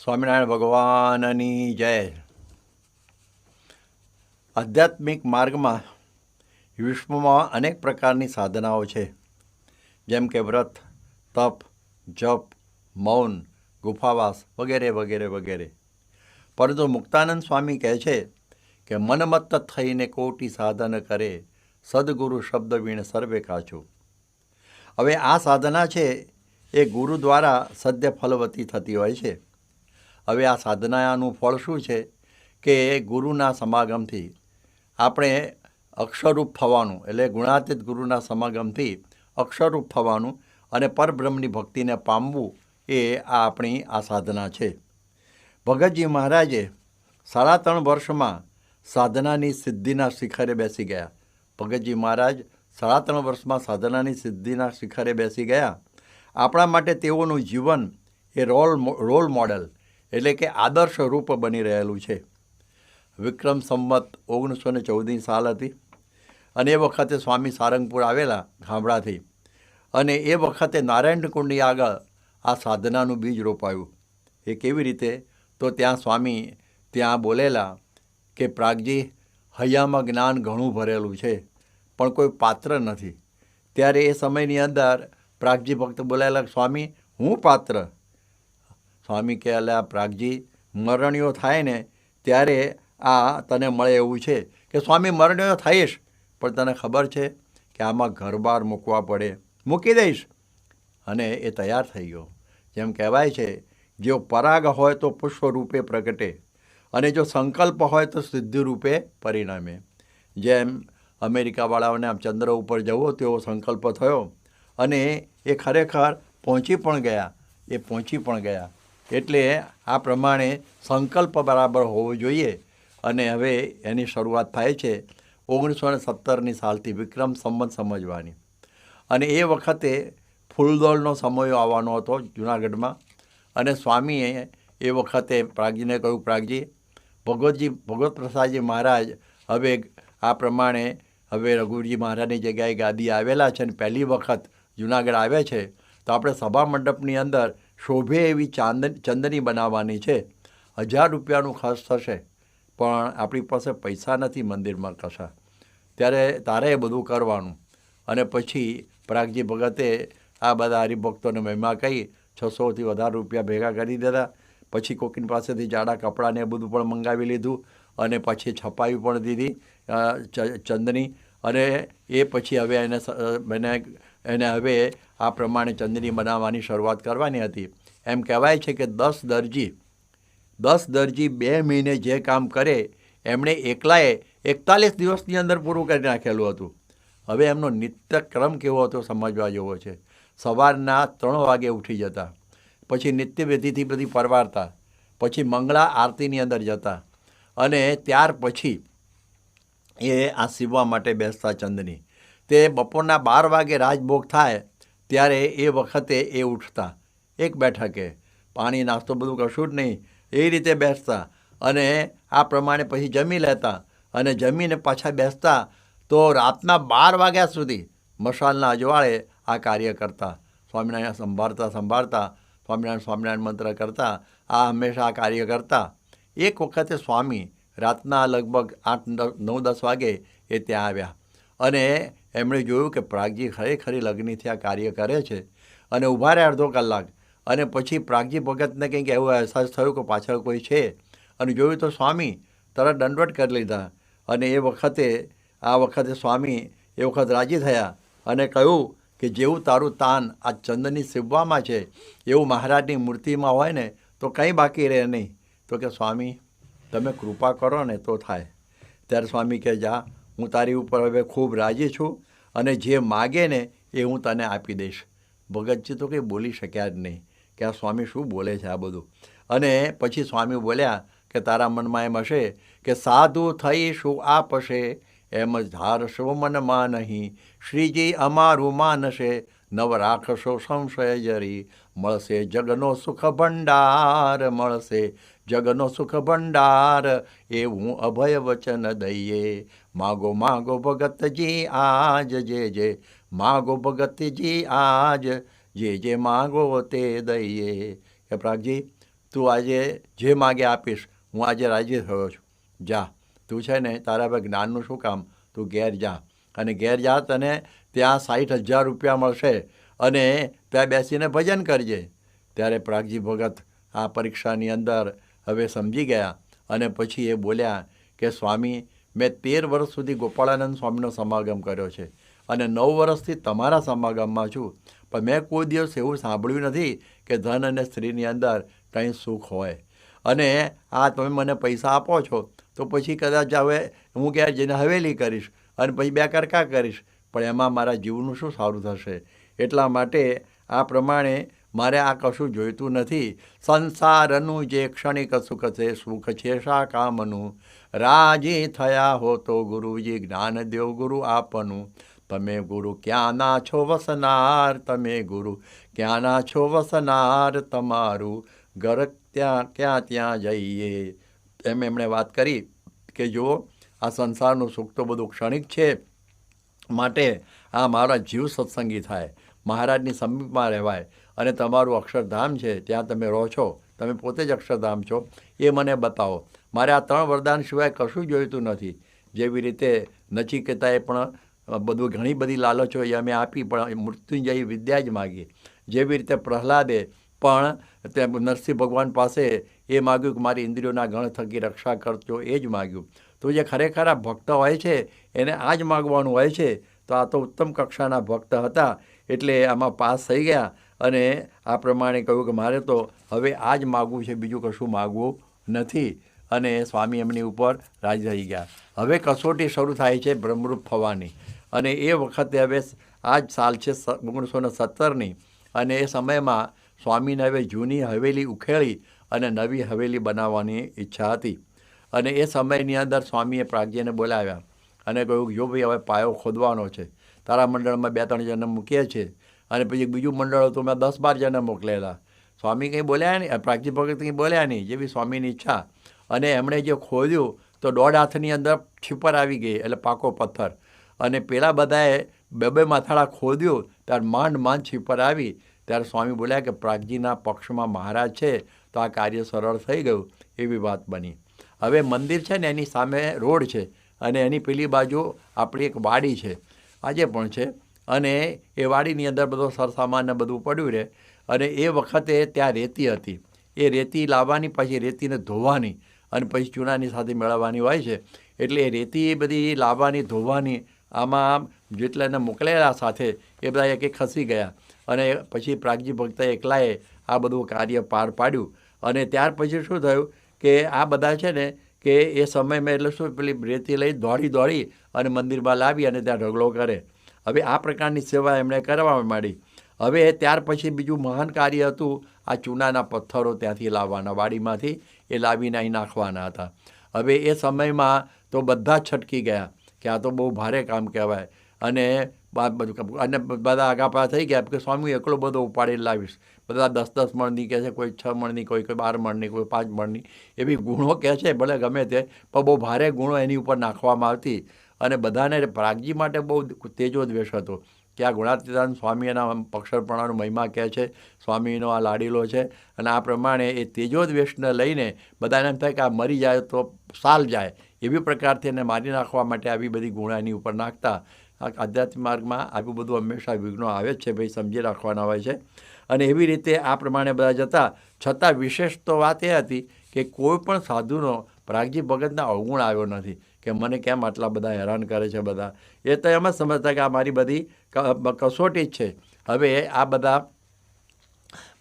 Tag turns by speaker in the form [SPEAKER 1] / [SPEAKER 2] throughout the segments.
[SPEAKER 1] સ્વામિનારાયણ ભગવાનની જય. આધ્યાત્મિક માર્ગમાં વિશ્વમાં અનેક પ્રકારની સાધનાઓ છે, જેમ કે વ્રત, તપ, જપ, મૌન, ગુફાવાસ વગેરે વગેરે વગેરે. પરંતુ મુક્તાનંદ સ્વામી કહે છે કે મનમત્ત થઈને કોટી સાધન કરે, સદગુરુ શબ્દ વીણ સર્વે કાચું. હવે આ સાધના છે એ ગુરુ દ્વારા સદ્ય ફલવતી થતી હોય છે. હવે આ સાધનાનું ફળ શું છે કે ગુરુના સમાગમથી આપણે અક્ષરરૂપ થવાનું, એટલે ગુણાતીત ગુરુના સમાગમથી અક્ષરરૂપ થવાનું અને પરબ્રહ્મની ભક્તિને પામવું, એ આપણી આ સાધના છે. ભગતજી મહારાજે 3.5 વર્ષમાં સાધનાની સિદ્ધિના શિખરે બેસી ગયા. ભગતજી મહારાજ 3.5 વર્ષમાં સાધનાની સિદ્ધિના શિખરે બેસી ગયા. આપણા માટે તેઓનું જીવન એ રોલ મોડેલ, એટલે કે આદર્શ રૂપ બની રહેલું છે. વિક્રમ સંવત 1914 સાલ હતી અને એ વખતે સ્વામી સારંગપુર આવેલા ગામડાથી, અને એ વખતે નારાયણ કુંડની આગળ આ સાધનાનું બીજ રોપાયું. એ કેવી રીતે? તો ત્યાં સ્વામી ત્યાં બોલેલા કે પ્રાગજી, હૈયામાં જ્ઞાન ઘણું ભરેલું છે પણ કોઈ પાત્ર નથી. ત્યારે એ સમયની અંદર પ્રાગજી ભક્ત બોલાયેલા, સ્વામી હું પાત્ર. સ્વામી કહે, અલ્યા પ્રાગજી, મરણીઓ થાય ને ત્યારે આ તને મળે એવું છે. કે સ્વામી મરણીઓ થઈશ, પણ તને ખબર છે કે આમાં ઘર બાર મૂકવા પડે. મૂકી દઈશ. અને એ તૈયાર થઈ ગયો. જેમ કહેવાય છે, જો પરાગ હોય તો પુષ્પ રૂપે પ્રગટે, અને જો સંકલ્પ હોય તો સિદ્ધિ રૂપે પરિણમે. જેમ અમેરિકાવાળાઓને આમ ચંદ્ર ઉપર જવો તેવો સંકલ્પ થયો, અને એ ખરેખર પહોંચી પણ ગયા. એટલે આ પ્રમાણે સંકલ્પ બરાબર હોવો જોઈએ. અને હવે એની શરૂઆત થાય છે 1917ની સાલથી વિક્રમ સંવત સમજવાની. અને એ વખતે ફૂલદોલનો સમય આવવાનો હતો જૂનાગઢમાં. અને સ્વામીએ એ વખતે પ્રાગજીને કહ્યું, પ્રાગજી, ભગવત પ્રસાદજી મહારાજ હવે આ પ્રમાણે હવે રઘુવીરજી મહારાજની જગ્યાએ ગાદી આવેલા છે અને પહેલી વખત જૂનાગઢ આવે છે, તો આપણે સભા મંડપની અંદર શોભે એવી ચંદની બનાવવાની છે. 1000 રૂપિયાનું ખર્ચ થશે, પણ આપણી પાસે પૈસા નથી મંદિરમાં કશા. ત્યારે તારે એ બધું કરવાનું. અને પછી પ્રાગજી ભગતે આ બધા હરિભક્તોને મહિમા કહી 600થી વધારે રૂપિયા ભેગા કરી દીધા. પછી કોકીન પાસેથી જાડા કપડાને એ બધું પણ મંગાવી લીધું, અને પછી છપાવી પણ દીધી ચંદની. અને એ પછી હવે એને હવે આ પ્રમાણે ચંદની બનાવવાની શરૂઆત કરવાની હતી. એમ કહેવાય છે કે 10 દરજી 2 મહિને જે કામ કરે એમણે એકલાએ 41 દિવસની અંદર પૂરું કરી નાખેલું હતું. હવે એમનો નિત્યક્રમ કેવો હતો સમજવા જેવો છે. સવારના 3 વાગે ઉઠી જતા, પછી નિત્યવિધિથી બધી પરવારતા, પછી મંગળા આરતીની અંદર જતા, અને ત્યાર પછી એ આ સીવવા માટે બેસતા ચંદની. તે બપોરના 12 વાગે રાજભોગ થાય ત્યારે એ વખતે એ ઉઠતા, એક બેઠકે, પાણી નાસ્તો બધું કશું જ નહીં, એ રીતે બેસતા. અને આ પ્રમાણે પછી જમી લેતા, અને જમીને પાછા બેસતા તો રાતના 12 વાગ્યા સુધી મશાલના અજવાળે આ કાર્ય કરતા. સ્વામિનારાયણ સંભાળતા સ્વામિનારાયણ મંત્ર કરતા, આ હંમેશા આ કાર્ય કરતા. એક વખતે સ્વામી રાતના લગભગ 8, 9, 10 વાગે એ ત્યાં આવ્યા, અને એમણે જોયું કે પ્રાગજી ખરેખરી લગ્નથી આ કાર્ય કરે છે. અને ઊભા રહ્યા અડધો કલાક, અને પછી પ્રાગજી ભગતને કંઈક એવો અહેસાસ થયો કે પાછળ કોઈ છે, અને જોયું તો સ્વામી તરત દંડવટ કરી લીધા. અને આ વખતે સ્વામી એ વખત રાજી થયા અને કહ્યું કે જેવું તારું તાન આ ચંદની સીવવામાં છે એવું મહારાજની મૂર્તિમાં હોય ને તો કંઈ બાકી રહે નહીં. તો કે સ્વામી તમે કૃપા કરો ને તો થાય. ત્યારે સ્વામી કહે, જા, હું તારી ઉપર હવે ખૂબ રાજી છું, અને જે માગે ને એ હું તને આપી દઈશ. ભગતજી તો કંઈ બોલી શક્યા જ નહીં કે આ સ્વામી શું બોલે છે આ બધું. અને પછી સ્વામી બોલ્યા કે તારા મનમાં એમ હશે કે સાધુ થઈ શું આપશે, એમ ધારશો મનમાં નહીં, શ્રીજી અમારું માનશે, નવ રાખશો સંશય જરી, મળશે જગનો સુખ ભંડાર, મળશે જગનો સુખ ભંડાર, એવું અભય વચન દઈએ, માગો માગો ભગતજી આજ જે માગો ભગતજી આજ, જે માગો તે દઈએ. કે પ્રાગજી, તું આજે જે માગે આપીશ, હું આજે રાજી થયો છું, જા તું છે ને તારા હવે જ્ઞાનનું શું કામ, તું ઘેર જા. અને ઘેર જા, તને ત્યાં 60,000 રૂપિયા મળશે અને ત્યાં બેસીને ભજન કરજે. ત્યારે પ્રાગજી ભગત આ પરીક્ષાની અંદર હવે સમજી ગયા અને પછી એ બોલ્યા કે સ્વામી, મેં 13 વર્ષ સુધી ગોપાળાનંદ સ્વામીનો સમાગમ કર્યો છે અને 9 વર્ષથી તમારા સમાગમમાં છું, પણ મેં કોઈ દિવસ એવું સાંભળ્યું નથી કે ધન અને સ્ત્રીની અંદર કંઈ સુખ હોય. અને આ તમે મને પૈસા આપો છો તો પછી કદાચ હવે હું ઘેર જઈને હવેલી કરીશ અને પછી 2 કરકા કરીશ, પણ એમાં મારા જીવનું શું સારું થશે? એટલા માટે આ પ્રમાણે મારે આ કશું જોઈતું નથી. સંસારનું જે ક્ષણિક સુખ છે, સુખ છે શા કામનું, રાજી થયા હો તો ગુરુજી જ્ઞાન દેવ ગુરુ આપનું. તમે ગુરુ ક્યાંના છો વસનાર, તમે ગુરુ ક્યાંના છો વસનાર, તમારું ઘર ત્યાં જઈએ. એમણે વાત કરી કે જુઓ, આ સંસારનું સુખ તો બધું ક્ષણિક છે, માટે આ મારા જીવ સત્સંગી થાય, મહારાજની સમીપમાં રહેવાય અને તમારું અક્ષરધામ છે ત્યાં તમે રહો છો, તમે પોતે જ અક્ષરધામ છો, એ મને બતાવો. મારે આ 3 વરદાન સિવાય કશું જોઈતું નથી. જેવી રીતે નચિકેતાએ પણ બધું ઘણી બધી લાલચો એ અમે આપી, પણ મૃત્યુંજયી વિદ્યા જ માગી. જેવી રીતે પ્રહલાદે પણ તે નરસિંહ ભગવાન પાસે એ માગ્યું કે મારી ઇન્દ્રિયોના ગણ થકી રક્ષા કરજો, એ જ માગ્યું. તો જે ખરેખર આ ભક્ત હોય છે એને આ જ માગવાનું હોય છે. તો આ તો ઉત્તમ કક્ષાના ભક્ત હતા, એટલે આમાં પાસ થઈ ગયા અને આ પ્રમાણે કહ્યું કે મારે તો હવે આ જ માગવું છે, બીજું કશું માગવું નથી. અને સ્વામી એમની ઉપર રાજી થઈ ગયા. હવે કસોટી શરૂ થાય છે બ્રહ્મરૂપ થવાની, અને એ વખતે હવે આ જ સાલ છે 1917ની, અને એ સમયમાં સ્વામીને હવે જૂની હવેલી ઉખેડી અને નવી હવેલી બનાવવાની ઈચ્છા હતી. અને એ સમયની અંદર સ્વામીએ પ્રાગજીને બોલાવ્યા અને કહ્યું કે જો ભાઈ, હવે પાયો ખોદવાનો છે, તારા મંડળમાં 2-3 જણ મૂકીએ છીએ અને પછી બીજું મંડળ તો મેં 10-12 જણ મોકલેલા. સ્વામી કંઈ બોલ્યા નહીં, પ્રાગજી ભગત કંઈ બોલ્યા નહીં, જેવી સ્વામીની ઈચ્છા. અને એમણે જે ખોદ્યું તો 1.5 હાથની અંદર છીપર આવી ગઈ, એટલે પાકો પથ્થર. અને પેલા બધાએ 2-2 માથાળા ખોદ્યું, ત્યારે માંડ છીપર આવી. ત્યારે સ્વામી બોલ્યા કે પ્રાગજીના પક્ષમાં મહારાજ છે તો આ કાર્ય સરળ થઈ ગયું, એવી વાત બની. હવે મંદિર છે ને એની સામે રોડ છે અને એની પેલી બાજુ આપણી એક વાડી છે, આજે પણ છે. અને એ વાડીની અંદર બધો સરસામાન ને બધું પડ્યું રહે. અને એ વખતે ત્યાં રેતી હતી, એ રેતી લાવવાની, પછી રેતીને ધોવાની અને પછી ચૂનાની સાથે મેળવવાની હોય છે. એટલે એ રેતી બધી લાવવાની, ધોવાની, આમાં જેટલા એને મોકલેલા સાથે એ બધા એક ખસી ગયા. અને પછી પ્રાગજી ભક્તએ એકલાએ આ બધું કાર્ય પાર પાડ્યું. અને ત્યાર પછી શું થયું કે આ બધા છે ને કે એ સમયમાં એટલે શું, પેલી રેતી લઈ દોડી અને મંદિરમાં લાવી અને ત્યાં ઢગલો કરે. હવે આ પ્રકારની સેવા એમણે કરવા માંડી. હવે ત્યાર પછી બીજું મહાન કાર્ય હતું, આ ચૂનાના પથ્થરો ત્યાંથી લાવવાના, વાડીમાંથી એ લાવીને અહીં નાખવાના હતા. હવે એ સમયમાં તો બધા જ છટકી ગયા કે આ તો બહુ ભારે કામ કહેવાય. અને બધા આગાપા થઈ ગયા કે સ્વામી એકલો બધો ઉપાડીને લાવીશ. બધા 10-10 મણની કહે છે, કોઈ 6 મણની, કોઈ 12 મણની, કોઈ 5 મણની, એવી ગુણો કહે છે, ભલે ગમે તે, પણ બહુ ભારે ગુણો એની ઉપર નાખવામાં આવતી. અને બધાને પ્રાગજી માટે બહુ તેજો દ્વેષ હતો કે આ ગુણાતીતાનંદ સ્વામી એના અક્ષરપણાનો મહિમા કહે છે, સ્વામીનો આ લાડીલો છે. અને આ પ્રમાણે એ તેજો દ્વેષને લઈને બધાને એમ થાય કે આ મરી જાય તો સાલ જાય, એવી પ્રકારથી એને મારી નાખવા માટે આવી બધી ગુણો એની ઉપર નાખતા. આ આધ્યાત્મિક માર્ગમાં આવું બધું હંમેશા વિઘ્નો આવે જ છે, ભાઈ સમજી રાખવાના હોય છે. અને એવી રીતે આ પ્રમાણે બધા જતા. છતાં વિશેષ તો વાત એ હતી કે કોઈ પણ સાધુનો પ્રાગજી ભગતના અવગુણ આવ્યો નથી કે મને કેમ આટલા બધા હેરાન કરે છે બધા. એ તો એમ જ સમજતા કે આ મારી બધી કસોટી જ છે. હવે આ બધા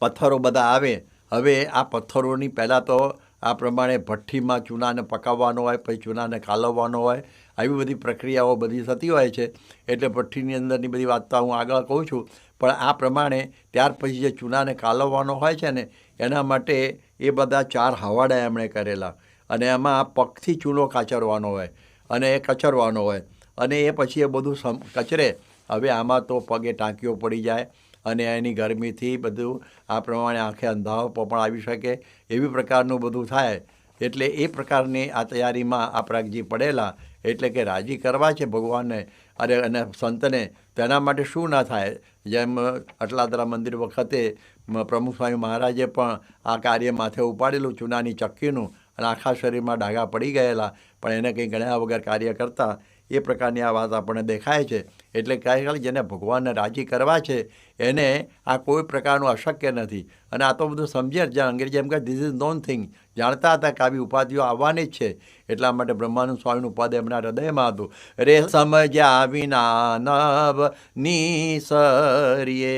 [SPEAKER 1] પથ્થરો બધા આવે. હવે આ પથ્થરોની પહેલાં તો આ પ્રમાણે ભઠ્ઠીમાં ચૂનાને પકાવવાનો હોય, પછી ચૂનાને કાલવવાનો હોય, આવી બધી પ્રક્રિયાઓ બધી થતી હોય છે. એટલે ભઠ્ઠીની અંદરની બધી વાત તો હું આગળ કહું છું, પણ આ પ્રમાણે ત્યાર પછી જે ચૂનાને કાલવવાનો હોય છે ને, એના માટે એ બધા 4 હવાડા એમણે કરેલા. અને એમાં પગથી ચૂનો કાચરવાનો હોય અને એ કચરવાનો હોય, અને એ પછી એ બધું કચરે. હવે આમાં તો પગે ટાંકીઓ પડી જાય અને એની ગરમીથી બધું આ પ્રમાણે આંખે અંધારો પણ આવી શકે, એવી પ્રકારનું બધું થાય. એટલે એ પ્રકારની આ તૈયારીમાં આ પ્રાગજી પડેલા. એટલે કે રાજી કરવા છે ભગવાનને અને સંતને, તેના માટે શું ના થાય. જેમ અટલાદરા મંદિર વખતે પ્રમુખ સ્વામી મહારાજે પણ આ કાર્ય માથે ઉપાડેલું ચૂનાની ચક્કીનું અને આખા શરીરમાં ડાઘા પડી ગયેલા, પણ એને કંઈ ગણ્યા વગર કાર્ય કરતા એ પ્રકારની આ વાત આપણને દેખાય છે. એટલે કહે જેને ભગવાનને રાજી કરવા છે એને આ કોઈ પ્રકારનું અશક્ય નથી. અને આ તો બધું સમજે જ્યાં અંગ્રેજી એમ કહે ધીસ ઇઝ નોન થિંગ, જાણતા હતા કે આવી ઉપાધિઓ આવવાની જ છે. એટલા માટે બ્રહ્માનંદ સ્વામીનું પદ એમના હૃદયમાં હતું, રે સમજ્યા વિના નવ નિસરીએ,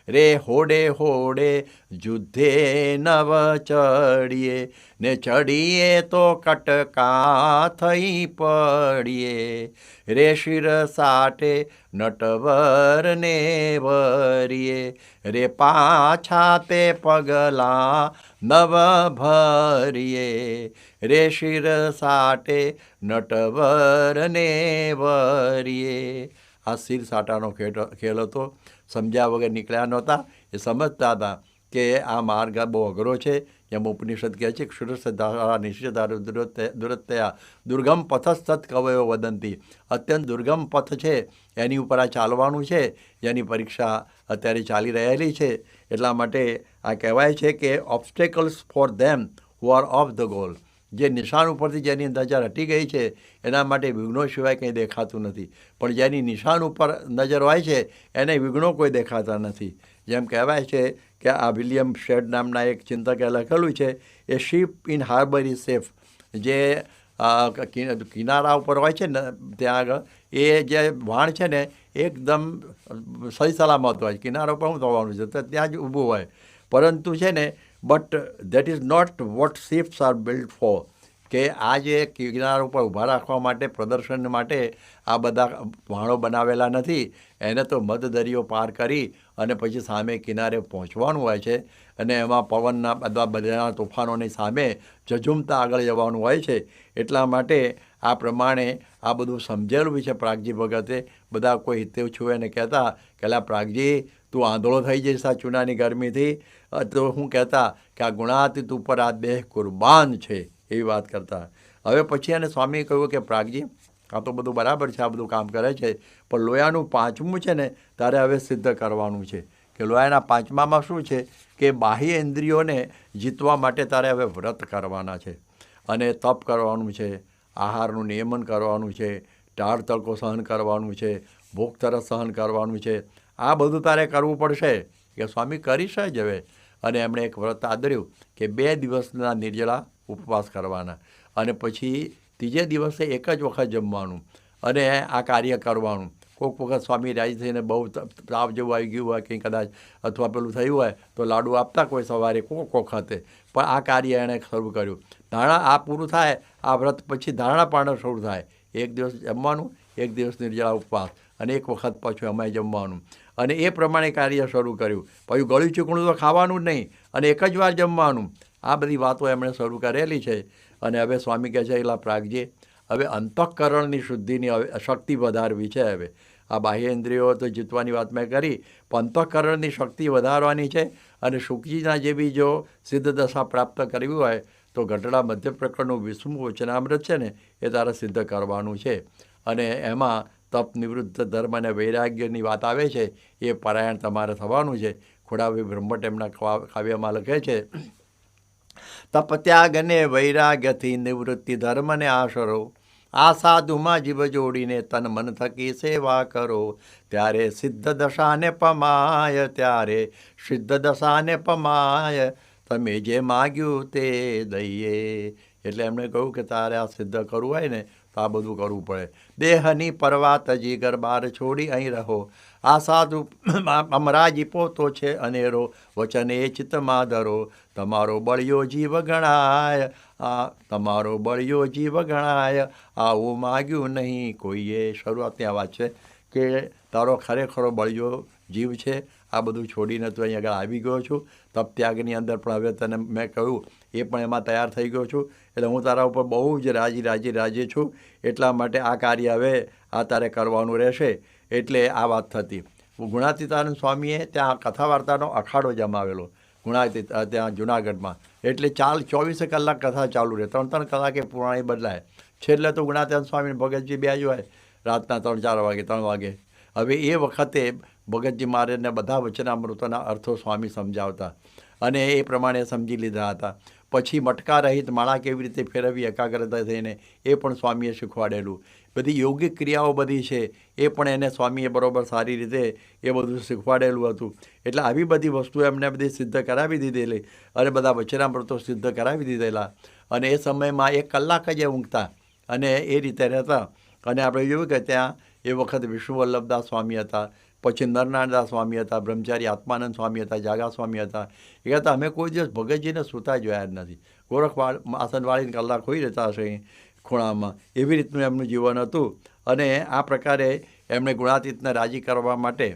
[SPEAKER 1] રે હોડે હોડે જુદ્ધે નવ ચડીએ, ને ચડીએ તો કટકા થઈ પડીએ, રે શિર સાટે નટવરને વરીએ, રે પાછા તે પગલા નવ ભરીએ, રે શિર સાટે નટવરને વરીએ. આ શિર સાટાનો ખેલ હતો. સમજ્યા વગર નીકળ્યા નહોતા. એ સમજતા હતા કે આ માર્ગ બહુ અઘરો છે. જેમ ઉપનિષદ કહે છે ક્ષુરસધારા નિશ્ચિતાર દુરત્યા દુર્ગમ પથસ્તત કવયો વદંતી. અત્યંત દુર્ગમ પથ છે, એની ઉપર આ ચાલવાનું છે, જેની પરીક્ષા અત્યારે ચાલી રહેલી છે. એટલા માટે આ કહેવાય છે કે obstacles for them who are of the goal. જે નિશાન ઉપરથી જેની નજર હટી ગઈ છે એના માટે વિઘ્નો સિવાય કંઈ દેખાતું નથી, પણ જેની નિશાન ઉપર નજર હોય છે એને વિઘ્નો કોઈ દેખાતા નથી. જેમ કહેવાય છે કે આ વિલિયમ શેડ નામના એક ચિંતકે લખેલું છે, a ship in harbour is safe. જે કિનારા ઉપર હોય છે ને ત્યાં આગળ એ જે વાણ છે ને એકદમ સહી સલામત હોય. કિનારા ઉપર શું થવાનું છે તો ત્યાં જ ઊભું હોય, પરંતુ છે ને but that is not what ships are build for. કે આ જે કિનારા ઉપર ઊભા રાખવા માટે પ્રદર્શન માટે આ બધા વાણો બનાવેલા નથી. એને તો મધદરિયો પાર કરી અને પછી સામે કિનારે પહોંચવાનું હોય છે, અને એમાં પવનના બધા તોફાનોની સામે ઝઝૂમતા આગળ જવાનું હોય છે. એટલા માટે આ પ્રમાણે આ બધું સમજેલું છે પ્રાગજી ભગતે. બધા કોઈ હિતેવ છું એને કહેતા કે લા પ્રાગજી તું આંધળો થઈ જઈશ આ ચૂનાની ગરમીથી. તો હું કહેતા કે આ ગુણાતીત ઉપર આ દેહ કુરબાન છે, એવી વાત કરતા. હવે પછી એને સ્વામીએ કહ્યું કે પ્રાગજી આ તો બધું બરાબર છે, આ બધું કામ કરે છે, પણ લોયાનું પાંચમું છે ને તારે હવે સિદ્ધ કરવાનું છે. કે લોયાના પાંચમામાં શું છે કે બાહ્ય ઇન્દ્રિયોને જીતવા માટે તારે હવે વ્રત કરવાના છે, અને તપ કરવાનું છે, આહારનું નિયમન કરવાનું છે, ટાળ તડકો સહન કરવાનું છે, ભૂખ તરસ સહન કરવાનું છે. આ બધું તારે કરવું પડશે. કે સ્વામી કરીશ જ હવે. અને એમણે એક વ્રત આદર્યું કે 2 દિવસના નિર્જળા ઉપવાસ કરવાના, અને પછી ત્રીજે દિવસે એક જ વખત જમવાનું અને આ કાર્ય કરવાનું. કોઈક વખત સ્વામી રાજી થઈને બહુ તાવ જેવું આવી ગયું હોય કંઈ કદાચ અથવા પેલું થયું હોય તો લાડુ આપતા કોઈ સવારે કોઈક વખતે, પણ આ કાર્ય એણે શરૂ કર્યું. ધારણા આ પૂરું થાય, આ વ્રત પછી ધારણા પાણી શરૂ થાય. 1 દિવસ જમવાનું, 1 દિવસ નિર્જળા ઉપવાસ, અને એક વખત પાછું એમાંય જમવાનું. અને એ પ્રમાણે કાર્ય શરૂ કર્યું. પછી ગળ્યું ચીકણું તો ખાવાનું જ નહીં, અને એક જ વાર જમવાનું. આ બધી વાતો એમણે શરૂ કરેલી છે. અને હવે સ્વામી કહે છે એલા પ્રાગજી હવે અંતઃકરણની શુદ્ધિની શક્તિ વધારવી છે. હવે આ બાહ્ય ઇન્દ્રિયો તો જીતવાની વાત મેં કરી, પણ અંતઃકરણની શક્તિ વધારવાની છે. અને શુકજીના જેવી જો સિદ્ધ દશા પ્રાપ્ત કરવી હોય તો ગઢડા મધ્ય પ્રકરણનું 20મું વચનામૃત છે ને એ તારે સિદ્ધ કરવાનું છે. અને એમાં તપ નિવૃત્ત ધર્મ અને વૈરાગ્યની વાત આવે છે, એ પરાયણ તમારે થવાનું છે. ખોડાભાઈ બ્રહ્મટ એમના કાવ્યમાં લખે છે, તપ ત્યાગને વૈરાગ્યથી નિવૃત્તિ ધર્મને આશરો, આ સાધુમાં જીવ જોડીને તન મન થકી સેવા કરો, ત્યારે સિદ્ધ દશાને પમાય, ત્યારે સિદ્ધ દશાને પમાય, તમે જે માગ્યું તે દઈએ. એટલે એમણે કહ્યું કે તારે આ સિદ્ધ કરવું હોય ને તો આ બધું કરવું પડે. દેહની પરવા તજી ગરબાર છોડી અહીં રહો, આ સાધુ અમરાજી પોતો છે અનેરો, વચન એ ચિત્તમાં ધરો, તમારો બળિયો જીવ ગણાય, આ તમારો બળિયો જીવ ગણાય, આવું માગ્યું નહીં કોઈએ. શરૂઆતની આ વાત છે કે તારો ખરેખરો બળિયો જીવ છે, આ બધું છોડીને તું અહીં આગળ આવી ગયો છું. તપ ત્યાગની અંદર પણ હવે તને મેં કહ્યું એ પણ એમાં તૈયાર થઈ ગયો છું. એટલે હું તારા ઉપર બહુ જ રાજી છું. એટલા માટે આ કાર્ય હવે આ તારે કરવાનું રહેશે. એટલે આ વાત થતી. ગુણાતીતાનંદ સ્વામીએ ત્યાં કથા વાર્તાનો અખાડો જમાવેલો ગુણાતીત ત્યાં જુનાગઢમાં. એટલે 24 કલાક કથા ચાલુ રહે, 3 કલાકે પુરાણી બદલાય. છેલ્લે તો ગુણાતીતાનંદ સ્વામી ભગતજી બે જ હોય રાતના 3-4 વાગે 3 વાગે. હવે એ વખતે ભગતજી મહારાજને બધા વચનામૃતોના અર્થો સ્વામી સમજાવતા અને એ પ્રમાણે સમજી લીધા હતા. પછી મટકા રહિત માળા કેવી રીતે ફેરવવી એકાગ્રતા થઈને એ પણ સ્વામીએ શીખવાડેલું. બધી યોગિક ક્રિયાઓ બધી છે એ પણ એને સ્વામીએ બરાબર સારી રીતે એ બધું શીખવાડેલું હતું. એટલે આવી બધી વસ્તુઓ એમને બધી સિદ્ધ કરાવી દીધેલી અને બધા વચનામૃતો સિદ્ધ કરાવી દીધેલા. અને એ સમયમાં 1 કલાક જ ઊંઘતા અને એ રીતે રહેતા. અને આપણે જોયું કે ત્યાં એ વખત વિષ્ણુવલ્લભદાસ સ્વામી હતા, પછી નરનારાયણદાસ સ્વામી હતા, બ્રહ્મચારી આત્માનંદ સ્વામી હતા, જાગા સ્વામી હતા. એ કહેતા અમે કોઈ દિવસ ભગતજીને સૂતા જોયા જ નથી. ગોરખ આસન વાળીને કલાક હોઈ રહેતા હશે ખૂણામાં. એવી રીતનું એમનું જીવન હતું. અને આ પ્રકારે એમણે ગુણાતીતને રાજી કરવા માટે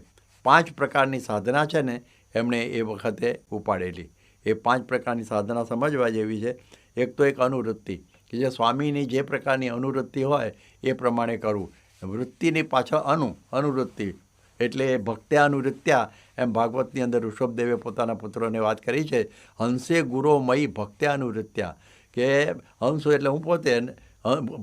[SPEAKER 1] 5 પ્રકારની સાધના છે ને એમણે એ વખતે ઉપાડેલી. એ 5 પ્રકારની સાધના સમજવા જેવી છે. એક તો એક અનુવૃત્તિ, કે જે સ્વામીની જે પ્રકારની અનુવૃત્તિ હોય એ પ્રમાણે કરવું. વૃત્તિની પાછળ અનુવૃત્તિ એટલે ભક્ત્યાનુવૃત્ત્યા, એમ ભાગવતની અંદર ઋષભદેવે પોતાના પુત્રોને વાત કરી છે. હંસે ગુરો મયી ભક્ત્યાનુવૃત્ત્યા, કે હંસો એટલે હું પોતે,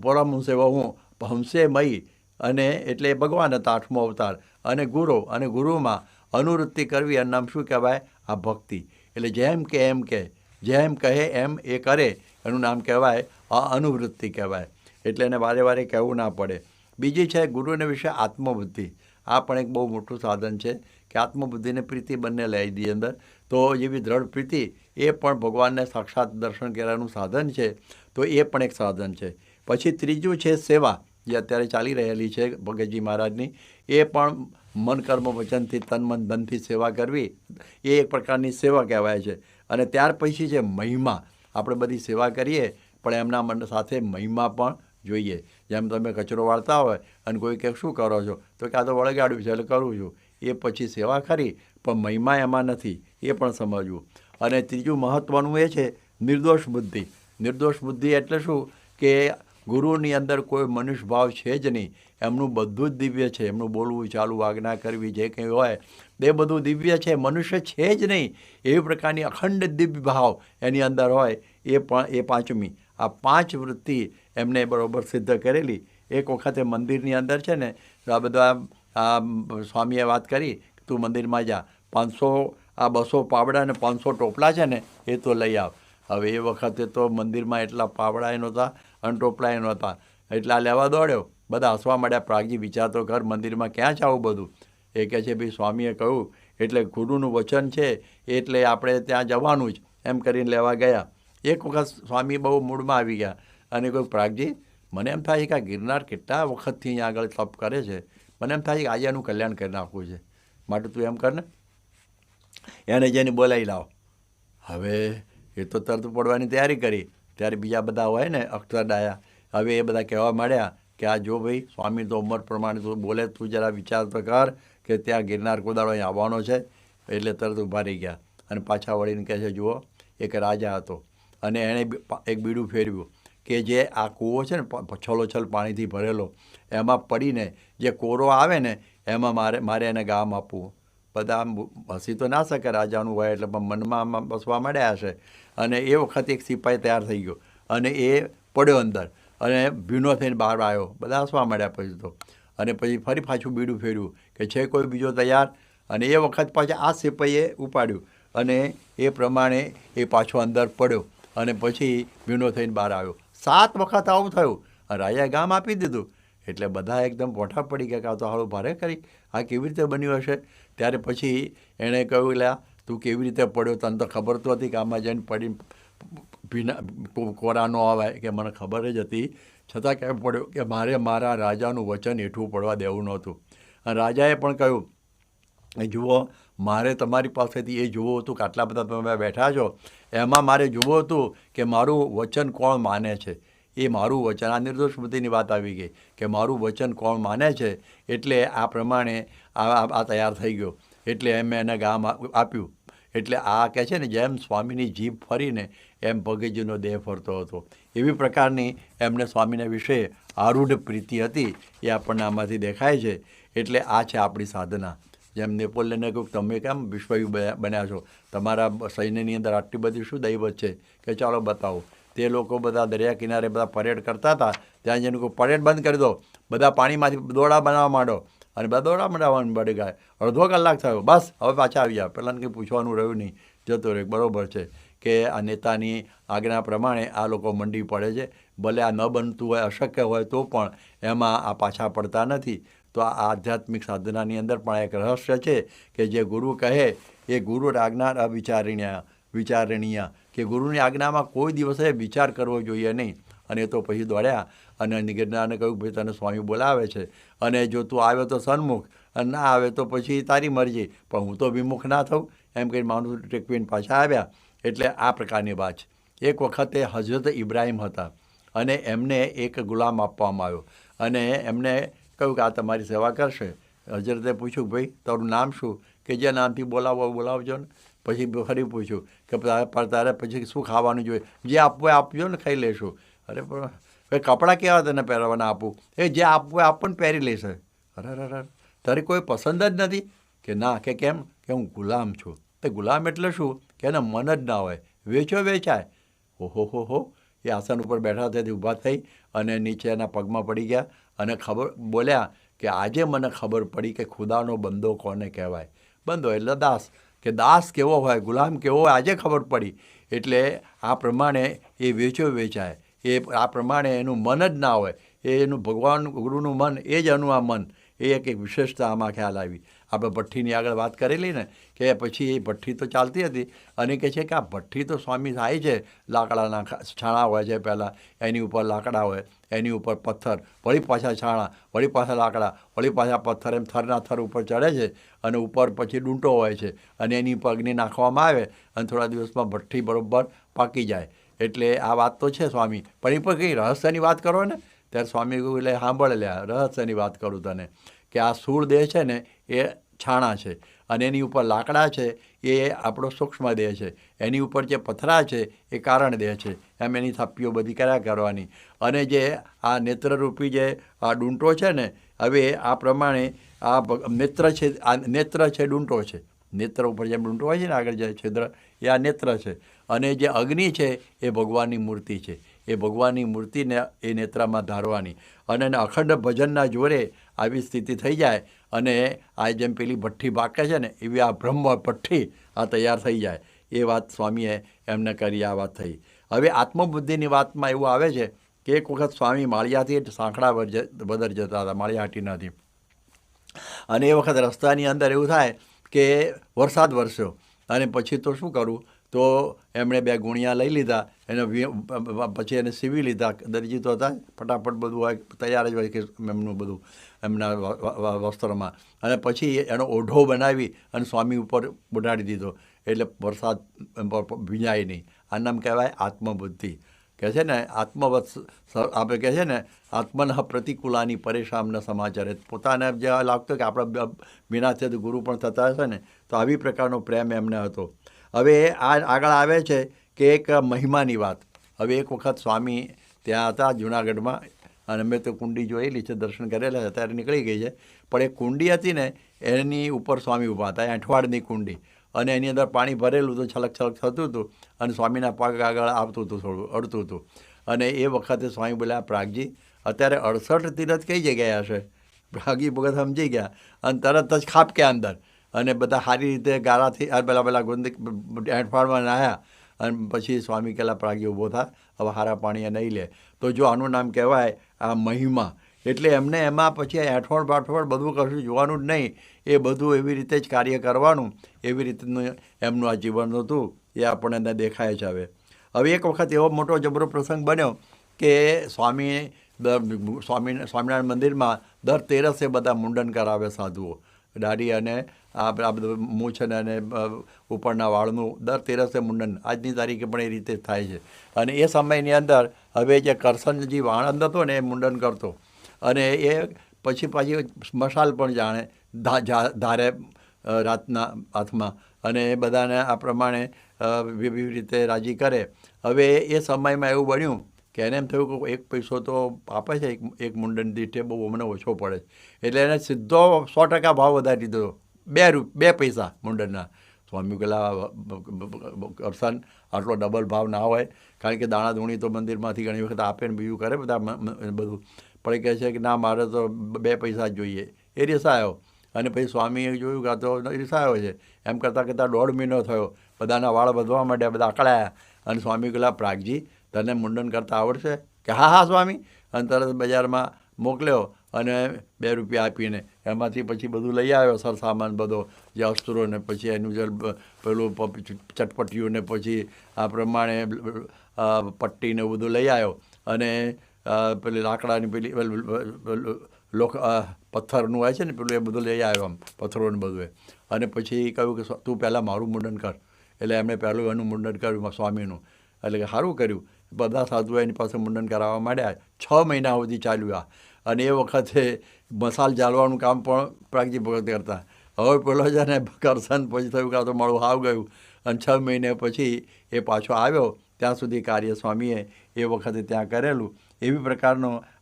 [SPEAKER 1] પરમહંસે હું હંસે મયી, અને એટલે ભગવાન હતા 8મો અવતાર, અને ગુરુમાં અનુવૃત્તિ કરવી એનું નામ શું કહેવાય? આ ભક્તિ. એટલે જેમ કે એમ કે, જેમ કહે એમ એ કરે એનું નામ કહેવાય અનુવૃત્તિ કહેવાય. એટલે એને વારે વારે કહેવું ના પડે. બીજી છે ગુરુને વિશે આત્મબુદ્ધિ. આ પણ એક બહુ મોટું સાધન છે કે આત્મબુદ્ધિને પ્રીતિ બંને લઈ દી અંદર. તો એવી દ્રઢ પ્રીતિ એ પણ ભગવાનને સાક્ષાત દર્શન કરવાનું સાધન છે. તો એ પણ એક સાધન છે. પછી ત્રીજું છે સેવા, જે અત્યારે ચાલી રહેલી છે ભગતજી મહારાજની. એ પણ મન કર્મ વચનથી તન મન ધનથી સેવા કરવી એ એક પ્રકારની સેવા કહેવાય છે. અને ત્યાર પછી છે મહિમા. આપણે બધી સેવા કરીએ પણ એમના મન સાથે મહિમા પણ જોઈએ. જેમ તમે કચરો વાળતા હોય અને કોઈ કહે શું કરો છો, તો કે આ તો વળગાડ્યું છે એટલે કરું છું. એ પછી સેવા ખરી પણ મહિમા એમાં નથી, એ પણ સમજવું. અને ત્રીજું મહત્ત્વનું એ છે નિર્દોષ બુદ્ધિ. નિર્દોષ બુદ્ધિ એટલે શું કે ગુરુની અંદર કોઈ મનુષ્ય ભાવ છે જ નહીં. એમનું બધું જ દિવ્ય છે. એમનું બોલવું, ચાલવું, આજ્ઞા કરવી, જે કંઈ હોય એ બધું દિવ્ય છે. મનુષ્ય છે જ નહીં એવી પ્રકારની અખંડ દિવ્ય ભાવ એની અંદર હોય. એ પણ એ પાંચમી. આ 5 વૃત્તિ એમને બરાબર સિદ્ધ કરેલી. એક વખતે મંદિરની અંદર છે ને આ બધા સ્વામીએ વાત કરી, તું મંદિરમાં જા, 200 પાવડા અને 500 ટોપલા છે ને એ તો લઈ આવ. હવે એ વખતે તો મંદિરમાં એટલા પાવડાએ નહોતા અને ટોપલાએ નહોતા. એટલા લેવા દોડ્યો. બધા હસવા માંડ્યા, પ્રાગજી વિચાર તો કર, મંદિરમાં ક્યાં છે આવું બધું? એ કહે છે ભાઈ સ્વામીએ કહ્યું એટલે ગુરુનું વચન છે એટલે આપણે ત્યાં જવાનું જ, એમ કરીને લેવા ગયા. એક વખત સ્વામી બહુ મૂડમાં આવી ગયા અને કહ્યું, પ્રાગજી મને એમ થાય છે કે આ ગિરનાર કેટલા વખતથી અહીંયા આગળ તપ કરે છે, મને એમ થાય છે કે આજે એનું કલ્યાણ કરી નાખવું છે, માટે તું એમ કર ને એને જઈને બોલાવી લાવ. હવે એ તો તરત પડવાની તૈયારી કરી. ત્યારે બીજા બધા હોય ને અક્ષરડાયા, હવે એ બધા કહેવા માંડ્યા કે આ જો ભાઈ સ્વામી તો ઉંમર પ્રમાણે તું બોલે, તું જરા વિચાર તો કર કે ત્યાં ગિરનાર કોદાળો અહીં આવવાનો છે. એટલે તરત ઊભા રહી ગયા અને પાછા વળીને કહે છે, જુઓ એક રાજા હતો અને એણે એક બીડું ફેરવ્યું કે જે આ કૂવો છે ને છલોછલ પાણીથી ભરેલો, એમાં પડીને જે કોરો આવે ને એમાં મારે એને ગામ આપવું. બધા હસી તો ના શકે રાજાનું હોય એટલે પણ મનમાં બસવા માંડ્યા હશે. અને એ વખતે એક સિપાહી તૈયાર થઈ ગયો અને એ પડ્યો અંદર અને ભીનો થઈને બહાર આવ્યો. બધા હસવા માંડ્યા પછી તો. અને પછી ફરી પાછું બીડું ફેર્યું કે છે કોઈ બીજો તૈયાર, અને એ વખત પાછા આ સિપાહીએ ઉપાડ્યું અને એ પ્રમાણે એ પાછો અંદર પડ્યો અને પછી ભીનો થઈને બહાર આવ્યો. 7 વખત આવું થયું. રાજાએ ગામ આપી દીધું. એટલે બધા એકદમ પોઠા પડી ગયા કે આ તો હાળું ભારે કરી, આ કેવી રીતે બન્યું હશે? ત્યારે પછી એણે કહ્યું, લ્યા તું કેવી રીતે પડ્યો? તને તો ખબર તો હતી કે આમાં જઈને પડીને ભીના કોરા ન આવે, કે મને ખબર જ હતી, છતાં કેમ પડ્યો? કે મારે મારા રાજાનું વચન હેઠું પડવા દેવું નહોતું. અને રાજાએ પણ કહ્યું, જુઓ મારે તમારી પાસેથી એ જોવું હતું કે આટલા બધા તમે બેઠા છો, એમાં મારે જોવું હતું કે મારું વચન કોણ માને છે. એ મારું વચન, આ નિર્દોષ બુદ્ધિની વાત આવી ગઈ કે મારું વચન કોણ માને છે. એટલે આ પ્રમાણે આ તૈયાર થઈ ગયો. એટલે એમ એને ગામ આપ્યું. એટલે આ કહે છે ને જેમ સ્વામીની જીભ ફરીને એમ ભગતજીનો દેહ ફરતો હતો. એવી પ્રકારની એમને સ્વામીના વિશે આરૂઢ પ્રીતિ હતી. એ આપણને આમાંથી દેખાય છે. એટલે આ છે આપણી સાધના. જેમ નેપોલિયને કહ્યું, તમે કેમ વિશ્વયુદ્ધ બન્યા છો, તમારા સૈન્યની અંદર આટલી બધી શું દૈવત છે કે ચાલો બતાવો. તે લોકો બધા દરિયા કિનારે બધા પરેડ કરતા હતા. ત્યાં જઈને કોઈ પરેડ બંધ કરી દો, બધા પાણીમાંથી દોડા બનાવવા માંડો. અને બધા દોડામડાવાનું બળી ગયા. અડધો કલાક થયો, બસ હવે પાછા આવી જાવ. પહેલાં કંઈ પૂછવાનું રહ્યું નહીં, જતો રહે. બરાબર છે કે આ નેતાની આજ્ઞા પ્રમાણે આ લોકો મંડી પડે છે. ભલે આ ન બનતું હોય, અશક્ય હોય તો પણ એમાં આ પાછા પડતા નથી. તો આ આધ્યાત્મિક સાધનાની અંદર પણ એક રહસ્ય છે કે જે ગુરુ કહે એ ગુરુ આજ્ઞા વિચારણીય કે ગુરુની આજ્ઞામાં કોઈ દિવસે વિચાર કરવો જોઈએ નહીં. અને એ તો પછી દોડ્યા અને નિગિરનારને કહ્યું, ભાઈ તને સ્વામી બોલાવે છે અને જો તું આવે તો સન્મુખ અને ના આવે તો પછી તારી મરજી, પણ હું તો વિમુખ ના થઉં એમ કહીને માણસ ટેકવીને પાછા આવ્યા. એટલે આ પ્રકારની વાત છે. એક વખતે હઝરત ઇબ્રાહીમ હતા અને એમને એક ગુલામ આપવામાં આવ્યો અને એમને કહ્યું કે આ તમારી સેવા કરશે. હઝરતે પૂછ્યું, ભાઈ તારું નામ શું? કે જે નામથી બોલાવજો ને. પછી ફરી પૂછ્યું કે તારે પછી શું ખાવાનું જોઈએ? જે આપવું હોય આપજો ને, ખાઈ લેશું. અરે પણ કપડાં કેવા તને પહેરવાના આપું? એ જે આપવું હોય આપણને પહેરી લેશે. અરે તારી કોઈ પસંદ જ નથી? કે ના. કે કેમ? કે હું ગુલામ છું. તે ગુલામ એટલે શું? કે એને મન જ ના હોય, વેચાય. ઓહો. એ આસન ઉપર બેઠા તેથી ઊભા થઈ અને નીચે એના પગમાં પડી ગયા અને બોલ્યા કે આજે મને ખબર પડી કે ખુદાનો બંદો કોને કહેવાય. બંદો એટલે દાસ. કે દાસ કેવો હોય, ગુલામ કેવો હોય, આજે ખબર પડી. એટલે આ પ્રમાણે એ વેચાય. એ આ પ્રમાણે એનું મન જ ના હોય. એનું ભગવાન ગુરુનું મન, એ જ એનું આ મન. એ એક વિશેષતા આમાં ખ્યાલ આવી. આપણે ભઠ્ઠીની આગળ વાત કરેલી ને, કે પછી એ ભઠ્ઠી તો ચાલતી હતી અને કહે છે કે આ ભઠ્ઠી તો સ્વામી થાય છે. લાકડાના છાણા હોય છે, પહેલાં એની ઉપર લાકડા હોય, એની ઉપર પથ્થર, વળી પાછા છાણા, વળી પાછા લાકડા, વળી પાછા પથ્થર, એમ થરના થર ઉપર ચડે છે અને ઉપર પછી ડૂંટો હોય છે અને એની ઉપર અગ્નિ નાખવામાં આવે અને થોડા દિવસમાં ભઠ્ઠી બરાબર પાકી જાય. એટલે આ વાત તો છે સ્વામી, પણ એ પણ કંઈ રહસ્યની વાત કરો ને. ત્યારે સ્વામી કહ્યું, એટલે સાંભળ લ્યા, રહસ્યની વાત કરું તને કે આ સ્થૂળ દેહ છે ને એ છાણા છે અને એની ઉપર લાકડા છે એ આપણો સૂક્ષ્મ દેહ છે. એની ઉપર જે પથરા છે એ કારણ દેહ છે. એમ એની થપ્પીઓ બધી કર્યા કરવાની. અને જે આ નેત્રરૂપી જે આ ડૂંટો છે ને, હવે આ પ્રમાણે આ નેત્ર છે, ડૂંટો છે. નેત્ર ઉપર જેમ ડૂંટો હોય છે ને આગળ જે છિદ્ર, એ આ નેત્ર છે. અને જે અગ્નિ છે એ ભગવાનની મૂર્તિ છે. એ ભગવાનની મૂર્તિને એ નેત્રમાં ધારવાની અને એને અખંડ ભજનના જોરે આવી સ્થિતિ થઈ જાય અને આ જેમ પેલી ભઠ્ઠી પાકે છે ને એવી આ બ્રહ્મ ભઠ્ઠી આ તૈયાર થઈ જાય. એ વાત સ્વામીએ એમને કરી. આ વાત થઈ. હવે આત્મબુદ્ધિની વાતમાં એવું આવે છે કે એક વખત સ્વામી માળિયાથી સાંકડા બદર જતા હતા, માળિયાહાટીનાથી. અને એ વખત રસ્તાની અંદર એવું થાય કે વરસાદ વરસ્યો અને પછી તો શું કરવું? તો એમણે 2 ગુણિયા લઈ લીધા, એને પછી એને સીવી લીધા. દરજી તો હતા, ફટાફટ બધું હોય, તૈયાર જ હોય કે એમનું બધું એમના વસ્ત્રમાં. અને પછી એનો ઓઢો બનાવી અને સ્વામી ઉપર ઉડાડી દીધો એટલે વરસાદ ભીંજાય નહીં. આ નામ કહેવાય આત્મબુદ્ધિ. કહે છે ને આત્મવત્સ, આપણે કહે છે ને આત્મન પ્રતિકૂલાની પરેશાન ન સમાચારે. પોતાને જે લાગતો કે આપણા વિનાથી ગુરુ પણ થતા હશે ને, તો આવી પ્રકારનો પ્રેમ એમને હતો. હવે આ આગળ આવે છે કે એક મહિમાની વાત. હવે એક વખત સ્વામી ત્યાં હતા જૂનાગઢમાં અને મેં તો કુંડી જોયેલી છે, દર્શન કરેલા છે, અત્યારે નીકળી ગઈ છે. પણ એક કુંડી હતી ને એની ઉપર સ્વામી ઊભા હતા, એંઠવાડની કુંડી, અને એની અંદર પાણી ભરેલું હતું, છલક થતું હતું અને સ્વામીના પગ આગળ આવતું હતું, થોડું અડતું હતું. અને એ વખતે સ્વામી બોલ્યા, પ્રાગજી અત્યારે 68 તીરથ કઈ જગ્યાએ હશે? પ્રાગજી ભગત સમજી ગયા અને તરત જ ખાપક્યા અંદર અને બધા સારી રીતે ગારાથી પેલા ગોંદી એંઠવાડમાં નાહ્યા. અને પછી સ્વામી કહેલા, પ્રાગજી ઊભો થા, હવે સારા પાણીએ નહીં લે. તો જો આનું નામ કહેવાય આ મહિમા. એટલે એમને એમાં પછી એંઠવાડ બાઠવાડ બધું કશું જોવાનું જ નહીં, એ બધું એવી રીતે જ કાર્ય કરવાનું. એવી રીતનું એમનું આ જીવન હતું, એ આપણને દેખાય છે. હવે એક વખત એવો મોટો જબરો પ્રસંગ બન્યો કે સ્વામિનારાયણ મંદિરમાં દર તેરસે બધા મુંડન કરાવે સાધુઓ. દાઢી અને આ બધું મૂછ અને ઉપરના વાળનું દર તેરસે મુંડન. આજની તારીખે પણ એ રીતે થાય છે. અને એ સમયની અંદર હવે જે કરસનજી વાણંદ હતો ને એ મુંડન કરતો અને એ પાછી મશાલ પણ જાણે ધારે રાતના હાથમાં અને એ બધાને આ પ્રમાણે વિવિધ રીતે રાજી કરે. હવે એ સમયમાં એવું બન્યું કે એને એમ થયું કે 1 પૈસો તો આપે છે એક મુંડન દીઠે, બહુ મને ઓછો પડે. એટલે એને સીધો 100% ભાવ વધારી દીધો, 2 પૈસા મુંડનના. સ્વામી પેલા કરસન આટલો ડબલ ભાવ ના હોય, કારણ કે દાણા ધૂણી તો મંદિરમાંથી ઘણી વખત આપે ને બીજું કરે બધા બધું. પણ એ કહે છે કે ના, મારે તો 2 પૈસા જ જોઈએ. એ રિસાયો. અને પછી સ્વામીએ જોયું કે આ તો રિસાયો છે. એમ કરતાં કરતાં 1.5 મહિનો થયો. બધાના વાળ વધવા માંડ્યા, બધા અકળાયા. અને સ્વામી કહેલા, પ્રાગજી તને મુંડન કરતાં આવડશે? કે હા હા સ્વામી. અને તરત બજારમાં મોકલ્યો અને 2 રૂપિયા આપીને એમાંથી પછી બધું લઈ આવ્યો, સરસામાન બધો, જે અસ્ત્રો ને પછી એનું જે પેલું ચટપટીયું ને પછી આ પ્રમાણે પટ્ટીને બધું લઈ આવ્યો. અને પેલી લાકડાની પેલી પથ્થરનું હોય છે ને પેલું, એ બધું લઈ આવ્યો, આમ પથ્થરોને બધું. અને પછી કહ્યું કે તું પહેલાં મારું મુંડન કર. એટલે એમણે પહેલું એનું મુંડન કર્યું સ્વામીનું. એટલે કે સારું કર્યું. બધા સાધુઓ એની પાસે મુંડન કરાવવા માંડ્યા. 6 મહિના સુધી ચાલ્યું આ. અને એ વખતે મસાલ જાળવાનું કામ પણ પ્રાગજી ભગત કરતા. હવે પેલો છે ને કરશન પછી થયું કે આ તો મારું હાવ ગયું. અને 6 મહિને પછી એ પાછો આવ્યો. ત્યાં સુધી કાર્ય સ્વામીએ એ વખતે ત્યાં કરેલું. એવી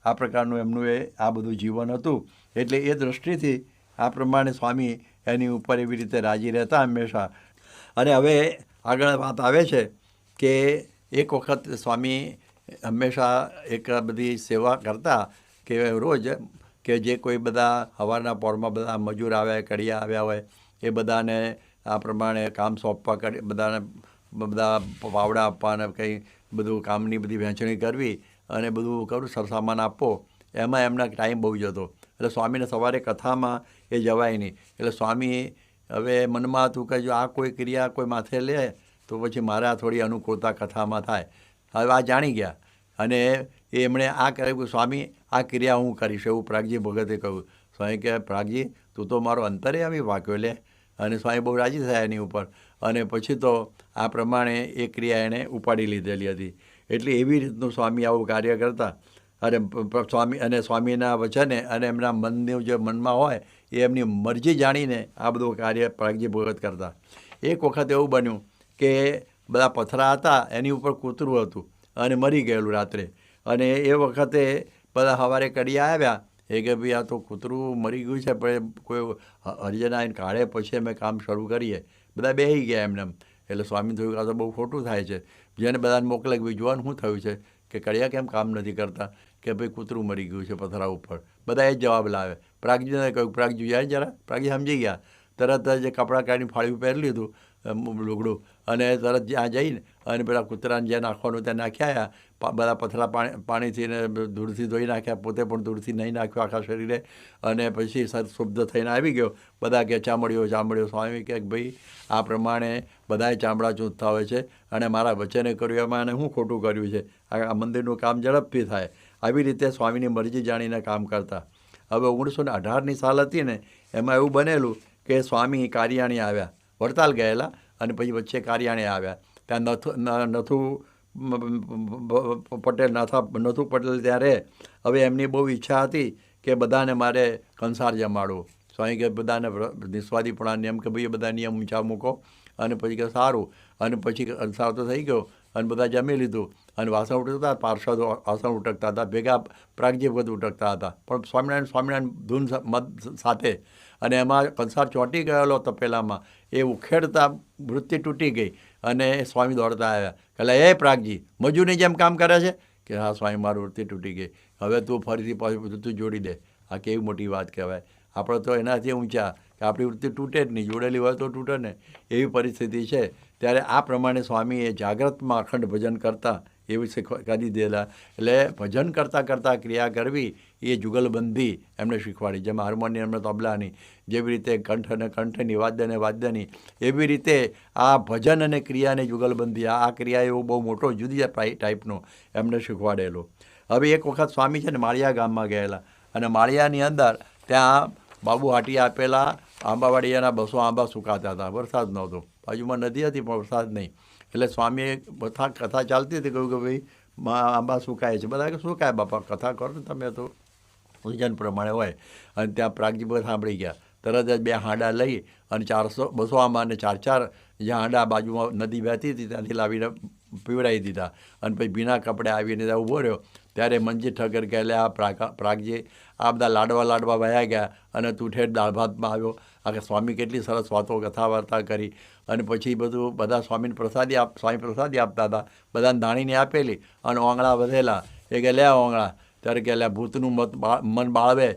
[SPEAKER 1] આ પ્રકારનું એમનું આ બધું જીવન હતું. એટલે એ દૃષ્ટિથી આ પ્રમાણે સ્વામી એની ઉપર એવી રીતે રાજી રહેતા હંમેશા. અને હવે આગળ વાત આવે છે કે એક વખત સ્વામી હંમેશા એક બધી સેવા કરતા કે રોજ કે જે કોઈ બધા સવારના પોરમાં બધા મજૂર આવ્યા, કડિયા આવ્યા હોય, એ બધાને આ પ્રમાણે કામ સોંપવા, બધા પાવડા આપવાના, કંઈ બધું કામની બધી વહેંચણી કરવી અને બધું કરું, સરસામાન આપવો. એમાં એમના ટાઈમ બહુ જતો. એટલે સ્વામીને સવારે કથામાં એ જવાય નહીં. એટલે સ્વામી હવે મનમાં હતું કે જો આ કોઈ ક્રિયા કોઈ માથે લે તો પછી મારે આ થોડી અનુકૂળતા કથામાં થાય. હવે આ જાણી ગયા. અને એમણે આ કહ્યું, સ્વામી આ ક્રિયા હું કરીશ, એવું પ્રાગજી ભગતે કહ્યું. સ્વામી કહે, પ્રાગજી તું તો મારો અંતર્યામી વાક્યો લે. અને સ્વામી બહુ રાજી થયા એની ઉપર. અને પછી તો આ પ્રમાણે એ ક્રિયા એણે ઉપાડી લીધેલી હતી. એટલે એવી રીતનું સ્વામી આવું કાર્ય કરતા. અને સ્વામીના વચને અને એમના મનનું જે મનમાં હોય એ એમની મરજી જાણીને આ બધું કાર્ય પ્રાગજી ભગત કરતા. એક વખત એવું બન્યું કે બધા પથરા હતા, એની ઉપર કૂતરું હતું અને મરી ગયેલું રાત્રે. અને એ વખતે બધા સવારે કડિયા આવ્યા. એ કે ભાઈ આ તો કૂતરું મરી ગયું છે, પણ કોઈ હરિજન આવીને કાઢે પછી અમે કામ શરૂ કરીએ. બધા બેસી ગયા એમને. એટલે સ્વામી થયું આ તો બહુ ખોટું થાય છે. જેને બધાને મોકલે કે ભાઈ જોવાનું શું થયું છે, કે કડિયા કેમ કામ નથી કરતા? કે ભાઈ કૂતરું મરી ગયું છે પથરા ઉપર. બધા એ જ જવાબ લાવે. પ્રાગજીને કહ્યું, પ્રાગજી જાય જરા. પ્રાગજી સમજી ગયા. તરત જ કપડાં કાઢીને ફાળ્યું પહેરી લીધું, લુગડું, અને તરત જ્યાં જઈને અને પેલા કૂતરાને જ્યાં નાખવાનું ત્યાં નાખ્યા. બધા પથરા પાણીથી ને ધૂળથી ધોઈ નાખ્યા. પોતે પણ ધૂળથી નહીં નાખ્યો આખા શરીરે. અને પછી શુદ્ધ થઈને આવી ગયો. બધા કે ચામડીઓ ચામડીઓ. સ્વામી કહે ભાઈ આ પ્રમાણે બધાએ ચામડા ચૂંટતા હોય છે અને મારા વચને કર્યું એમાં એને શું ખોટું કર્યું છે? આ મંદિરનું કામ ઝડપથી થાય. આવી રીતે સ્વામીની મરજી જાણીને કામ કરતા. હવે 1918ની સાલ હતી ને, એમાં એવું બનેલું કે સ્વામી કારિયાણી આવ્યા, વડતાલ ગયેલા, અને પછી વચ્ચે કારિયાણી આવ્યા. ત્યાં નથુ પટેલ ત્યાં રહે. હવે એમની બહુ ઈચ્છા હતી કે બધાને મારે કંસાર જમાડવું. સ્વામી કે બધાને નિસ્વાદીપણા નિયમ કે ભાઈ બધા નિયમ ઊંચા મૂકો. અને પછી કે સારું. અને પછી કંસાર તો થઈ ગયો અને બધા જમી લીધું. અને વાસણ ઉટકતા, પાર્ષદો વાસણ ઉટકતા હતા, ભેગા પ્રાગજી ભગત ઉટકતા હતા, પણ સ્વામિનારાયણ ધૂન સાથે. અને એમાં કંસાર ચોંટી ગયેલો તપેલામાં. એ ઉખેડતા વૃત્તિ તૂટી ગઈ અને સ્વામી દોડતા આવ્યા. એટલે એ પ્રાગજી મજૂરની જેમ કામ કરે છે? કે હા સ્વામી, મારી વૃત્તિ તૂટી ગઈ, હવે તું ફરીથી પાછું તું જોડી દે. આ કેવી મોટી વાત કહેવાય. આપણે તો એનાથી ઊંચા કે આપણી વૃત્તિ તૂટે જ નહીં, જોડેલી હોય તો તૂટે ને, એવી પરિસ્થિતિ છે. ત્યારે આ પ્રમાણે સ્વામીએ જાગ્રતમાં અખંડ ભજન કરતા એવી કરી દીધેલા. એટલે ભજન કરતાં કરતાં ક્રિયા કરવી એ જુગલબંધી એમને શીખવાડી. જેમ હાર્મોનિયમ અને તબલાની જેવી રીતે કંઠ અને કંઠની, વાદ્ય અને વાદ્યની, એવી રીતે આ ભજન અને ક્રિયાની જુગલબંધી. આ ક્રિયા એવો બહુ મોટો જુદી ટાઈપનો એમને શીખવાડેલો. હવે એક વખત સ્વામી છે ને માળિયા ગામમાં ગયેલા. અને માળિયાની અંદર ત્યાં બાબુ હાટી આપેલા આંબાવાડીયાના 200 આંબા સુકાતા હતા. વરસાદ નહોતો, બાજુમાં નદી હતી પણ વરસાદ નહીં. એટલે સ્વામીએ કથા ચાલતી હતી, કહ્યું કે ભાઈ આંબા સુકાય છે. બધા કે સુકાય બાપા, કથા કરો ને તમે, તો ભજન પ્રમાણે હોય. અને ત્યાં પ્રાગજી બધા સાંભળી ગયા. તરત જ 2 હાંડા લઈ અને 200 આંબાને 4 જ્યાં હાંડા બાજુમાં નદી વહેતી હતી ત્યાંથી લાવીને પીવડાવી દીધા. અને પછી ભીના કપડે આવીને ત્યાં ઊભો રહ્યો. ત્યારે મંજી ઠક્કર કહે, આ પ્રાગજી આ બધા લાડવા વહ્યા ગયા અને તું ઠેઠ દાળ ભાતમાં આવ્યો. આ સ્વામી કેટલી સરસ વાતો કથા વાર્તા કરી. અને પછી બધું બધા સ્વામી પ્રસાદી આપતા હતા. બધાને દાણીને આપેલી અને ઓંગળા વધેલા. એ કે લે ઓંગળા. ત્યારે કે એટલે ભૂતનું મન બાળવે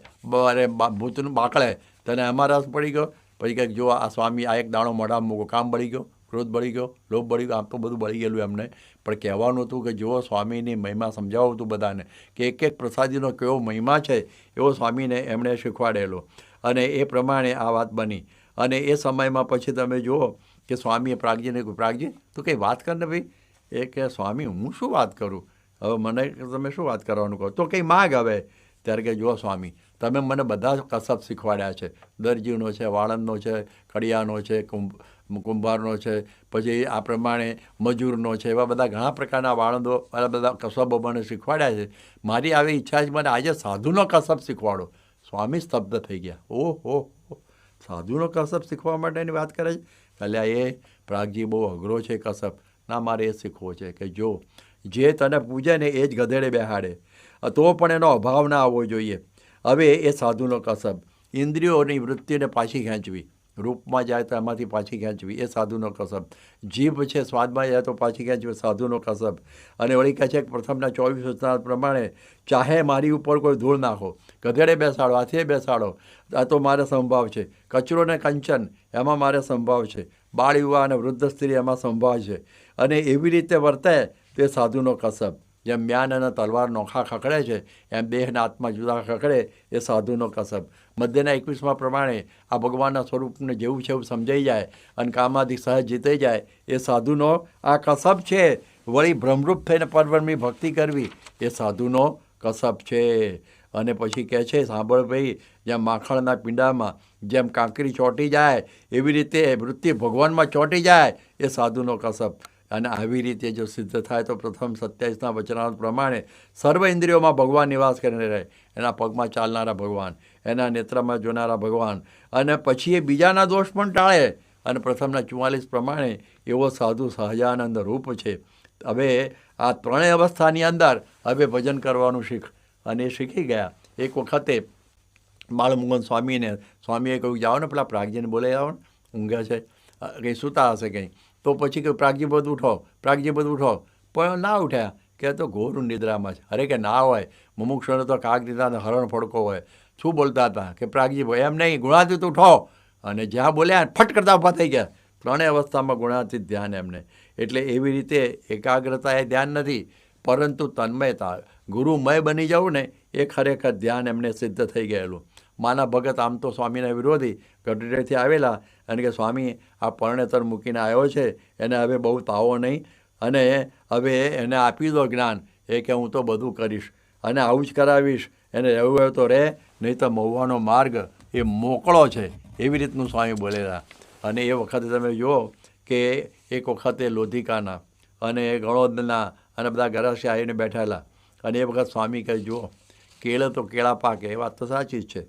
[SPEAKER 1] અરે ભૂતનું બાકળે તને એમાં રસ પડી ગયો. પછી કંઈક જો આ સ્વામી આ એક દાણો મોઢામાં મૂકો, કામ બળી ગયો, ક્રોધ બળી ગયો, લોભ બળી ગયો, આમ તો બધું બળી ગયેલું એમને. પણ કહેવાનું હતું કે જુઓ સ્વામીની મહિમા સમજાવું હતું બધાને કે એક એક પ્રસાદીનો કેવો મહિમા છે એવો સ્વામીને એમણે શીખવાડેલો. અને એ પ્રમાણે આ વાત બની. અને એ સમયમાં પછી તમે જુઓ કે સ્વામીએ પ્રાગજીને કહ્યું, પ્રાગજી તું કંઈ વાત કર ને ભાઈ. એ કે સ્વામી હું શું વાત કરું, હવે મને તમે શું વાત કરવાનું કહો, તો કંઈ માગ હવે. ત્યારે કે જુઓ સ્વામી તમે મને બધા કસબ શીખવાડ્યા છે, દરજીનો છે, વાળંદનો છે, કડિયાનો છે, કુંભારનો છે, પછી આ પ્રમાણે મજૂરનો છે, એવા બધા ઘણા પ્રકારના વાળંદો બધા કસબો મને શીખવાડ્યા છે. મારી આવી ઈચ્છા છે મને આજે સાધુનો કસબ શીખવાડો. સ્વામી સ્તબ્ધ થઈ ગયા. ઓહો, સાધુનો કસબ શીખવા માટેની વાત કરે છે. એટલે એ પ્રાગજી બહુ અઘરો છે કસબ. ના મારે એ શીખવો છે કે જો જે તને પૂજે ને એ જ ગધેડે બેહાડે, તો પણ એનો અભાવ ના આવવો જોઈએ. હવે એ સાધુનો કસબ, ઇન્દ્રિયોની વૃત્તિને પાછી ખેંચવી, રૂપમાં જાય તો એમાંથી પાછી ખેંચવી એ સાધુનો કસબ, જીભ છે સ્વાદમાં જાય તો પાછી ખેંચવી સાધુનો કસબ. અને વળી કહે છે કે પ્રથમના 24 સૂચના પ્રમાણે ચાહે મારી ઉપર કોઈ ધૂળ નાખો, ગધેડે બેસાડો, હાથીએ બેસાડો, આ તો મારે સંભાવ છે. કચરો ને કંચન એમાં મારે સંભાવ છે. બાળ યુવા અને વૃદ્ધ સ્ત્રી એમાં સંભાવ છે. અને એવી રીતે વર્તે તે સાધુનો કસબ. જેમ મ્યાન અને તલવાર નોખા ખખડે છે એમ દેહના આત્મા જુદા ખખડે એ સાધુનો કસબ. મધ્યના 21મા પ્રમાણે આ ભગવાનના સ્વરૂપને જેવું છે એવું સમજાઈ જાય અને કામાથી સહજ જીતાઈ જાય એ સાધુનો આ કસબ છે. વળી ભ્રમરૂપ થઈને પરબ્રહ્મની ભક્તિ કરવી એ સાધુનો કસબ છે. અને પછી કહે છે સાંભળ ભાઈ, જેમ માખણના પીંડામાં જેમ કાંકરી ચોંટી જાય એવી રીતે વૃત્તિ ભગવાનમાં ચોંટી જાય એ સાધુનો કસબ. અને આવી રીતે જો સિદ્ધ થાય તો પ્રથમ 27ના વચનામૃત પ્રમાણે સર્વ ઇન્દ્રિયોમાં ભગવાન નિવાસ કરીને રહે. એના પગમાં ચાલનારા ભગવાન, એના નેત્રમાં જોનારા ભગવાન, અને પછી એ બીજાના દોષ પણ ટાળે. અને પ્રથમના 44 પ્રમાણે એવો સાધુ સહજાનંદ રૂપ છે. હવે આ ત્રણેય અવસ્થાની અંદર હવે ભજન કરવાનું શીખ. અને એ શીખી ગયા. એક વખતે બાળમુકુંદ સ્વામીએ કહ્યું જાઓ ને પેલા પ્રાગજીને બોલે આવો ને, ઊંઘે છે, કંઈ સૂતા હશે કંઈ. તો પછી કહ્યું પ્રાગજી બધું ઉઠો, પ્રાગજી બધું ઉઠો. પણ ના ઉઠ્યા, કે તો ઘોર નિદ્રામાં છે. અરે કે ના હોય, મુમુક્ષુને તો કાગ દીધા હરણ ફડકો હોય. શું બોલતા હતા કે પ્રાગજી ભાઈ એમ નહીં, ગુણાતીત ઉઠો. અને જ્યાં બોલ્યા ફટ કરતા ઊભા થઈ ગયા. ત્રણેય અવસ્થામાં ગુણાતીત ધ્યાન એમને. એટલે એવી રીતે એકાગ્રતા એ ધ્યાન નથી, પરંતુ તન્મયતા, ગુરુમય બની જવું ને એ ખરેખર ધ્યાન એમને સિદ્ધ થઈ ગયેલું. માના ભગત આમ તો સ્વામીના વિરોધી ગઢડેથી આવેલા અને કે સ્વામી આ પરણેતર મૂકીને આવ્યો છે, એને હવે બહુ તાવો નહીં અને હવે એને આપી દો જ્ઞાન. એ કે હું તો બધું કરીશ અને આવું જ કરાવીશ, એને રહેવું હોય તો રહે, નહીં તો મહુવાનો માર્ગ એ મોકળો છે. એવી રીતનું સ્વામી બોલેલા. અને એ વખતે તમે જુઓ કે એક વખતે લોધિકાના અને ગણોદના અને બધા ગરાસી આવીને બેઠેલા. અને એ વખત સ્વામી કહે જુઓ કેળે તો કેળા પાકે, એ વાત તો સાચી જ છે,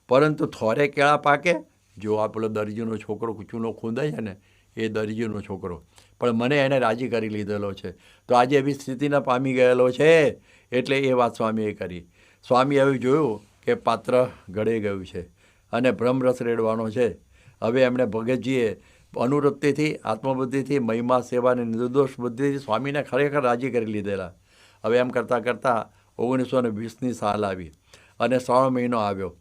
[SPEAKER 1] પરંતુ થોરે કેળા પાકે. જો આ પેલો દરજીનો છોકરો ચૂનો ખૂંદાય છે ને એ દરજીનો છોકરો, પણ મને એને રાજી કરી લીધેલો છે, તો આજે એવી સ્થિતિને પામી ગયેલો છે. એટલે એ વાત સ્વામીએ કરી. સ્વામી હવે જોયું કે પાત્ર ઘડી ગયું છે અને બ્રહ્મરસ રેડવાનો છે. હવે એમણે ભગતજીએ અનુવૃત્તિથી, આત્મબુદ્ધિથી, મહિમા સેવાની નિર્દોષ બુદ્ધિથી સ્વામીને ખરેખર રાજી કરી લીધેલા. હવે એમ કરતાં કરતાં 1920ની સાલ આવી અને 3 મહિનો આવ્યો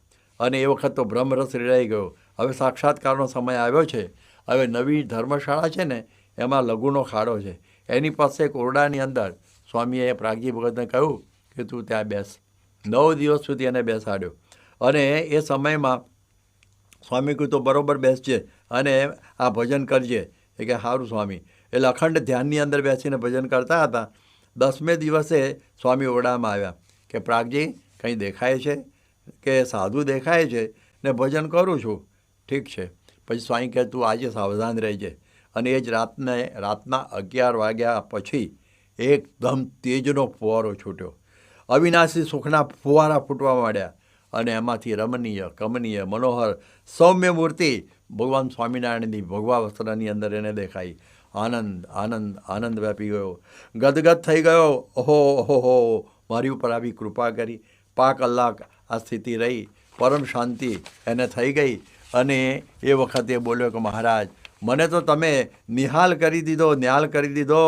[SPEAKER 1] અને એ વખત તો બ્રહ્મરસ રેડાઈ ગયો. હવે સાક્ષાત્કારનો સમય આવ્યો છે. હવે નવી ધર્મશાળા છે ને એમાં લઘુનો ખાડો છે. એની પાસે એક ઓરડાની અંદર સ્વામીએ પ્રાગજી ભગતને કહ્યું કે તું ત્યાં બેસ. 9 દિવસ સુધી એને બેસાડ્યો. અને એ સમયમાં સ્વામી કહ્યું તો બરાબર બેસજે અને આ ભજન કરજે. એ કે સારું સ્વામી. એટલે અખંડ ધ્યાનની અંદર બેસીને ભજન કરતા હતા. 10મે દિવસે સ્વામી ઓરડામાં આવ્યા કે પ્રાગજી કંઈ દેખાય છે કે સાધુ દેખાય છે ને ભજન કરું છું. ઠીક છે. પછી સ્વામી કહે તું આજે સાવધાન રહેજે. અને એ જ રાતના 11 વાગ્યા પછી એકદમ તેજનો ફુવારો છૂટ્યો. અવિનાશી સુખના ફુવારા ફૂટવા માંડ્યા અને એમાંથી રમણીય, કમનીય, મનોહર, સૌમ્ય મૂર્તિ ભગવાન સ્વામિનારાયણની ભગવા વસ્ત્રની અંદર એને દેખાઈ. આનંદ આનંદ આનંદ વ્યાપી ગયો, ગદગદ થઈ ગયો. ઓહો ઓહો, મારી ઉપર આવી કૃપા કરી. 5 કલાક આ સ્થિતિ રહી, પરમ શાંતિ એને થઈ ગઈ. અને એ વખતે બોલ્યો કે મહારાજ મને તો તમે નિહાલ કરી દીધો, નિહાલ કરી દીધો.